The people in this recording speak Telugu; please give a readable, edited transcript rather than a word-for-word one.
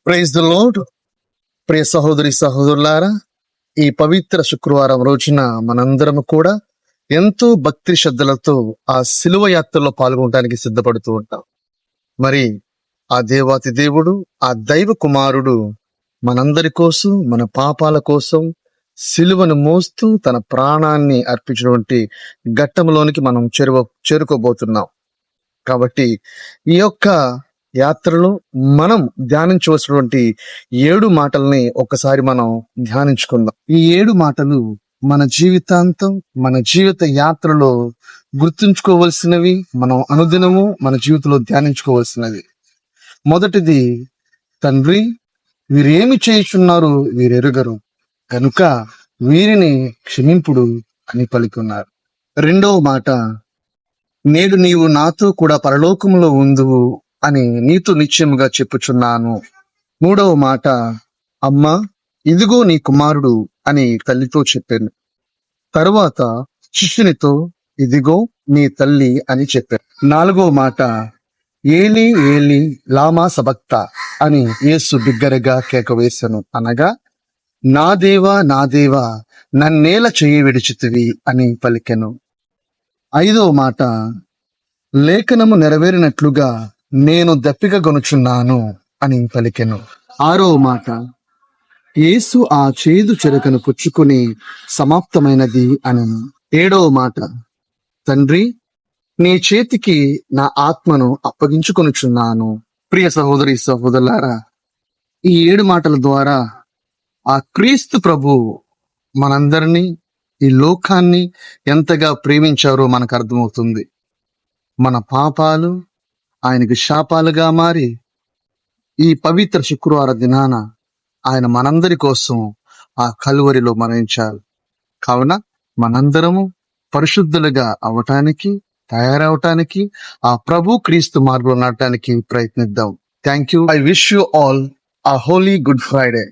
Praise the lord. ప్రియ సహోదరి సహోదరులారా, ఈ పవిత్ర శుక్రవారం రోజున మనందరం కూడా ఎంతో భక్తి శ్రద్ధలతో ఆ శిలువ యాత్రలో పాల్గొనడానికి సిద్ధపడుతూ ఉంటాం. మరి ఆ దేవాతి దేవుడు, ఆ దైవ కుమారుడు మనందరి కోసం, మన పాపాల కోసం శిలువను మోస్తూ తన ప్రాణాన్ని అర్పించినటువంటి ఘట్టంలోనికి మనం చేరుకోబోతున్నాం. కాబట్టి ఈ యొక్క యాత్రలో మనం ధ్యానించవలసినటువంటి 7 మాటల్ని ఒక్కసారి మనం ధ్యానించుకుందాం. ఈ 7 మాటలు మన జీవితాంతం, మన జీవిత యాత్రలో గుర్తుంచుకోవలసినవి, మనం అనుదినము మన జీవితంలో ధ్యానించుకోవలసినవి. మొదటిది, తండ్రి వీరేమి చేయుచున్నారు వీరెరుగరు కనుక వీరిని క్షమింపుడు అని పలికున్నారు. రెండవ మాట, నేడు నీవు నాతో కూడా పరలోకములో ఉందువు అని నీతో నిశ్చయముగా చెప్పుచున్నాను. మూడవ మాట, అమ్మా ఇదిగో నీ కుమారుడు అని తల్లితో చెప్పాను. తరువాత శిష్యునితో ఇదిగో నీ తల్లి అని చెప్పాను. నాలుగవ మాట, ఏలి ఏలి లామా సబక్తా అని యేసు బిగ్గరగా కేక వేశాను. అనగా నా దేవా నన్నేల చేయి విడిచితివి అని పలికెను. ఐదవ మాట, లేఖనము నెరవేరినట్లుగా నేను దప్పిక గొనుచున్నాను అని పలికెను. ఆరవ మాట, యేసు ఆ చేదు చెరకను పుచ్చుకుని సమాప్తమైనది అని. ఏడవ మాట, తండ్రి నీ చేతికి నా ఆత్మను అప్పగించుకొనుచున్నాను. ప్రియ సహోదరి సహోదరులారా, ఈ 7 మాటల ద్వారా ఆ క్రీస్తు ప్రభు మనందరినీ, ఈ లోకాన్ని ఎంతగా ప్రేమించారో మనకు అర్థమవుతుంది. మన పాపాలు ఆయనకు శాపాలుగా మారి ఈ పవిత్ర శుక్రవార దినాన ఆయన మనందరి కోసం ఆ కలువరిలో మరణించారు. కావున మనందరము పరిశుద్ధులుగా అవటానికి, తయారవటానికి, ఆ ప్రభు క్రీస్తు మార్గంలో నడటానికి ప్రయత్నిద్దాం. Thank you. I wish you all a holy Good Friday.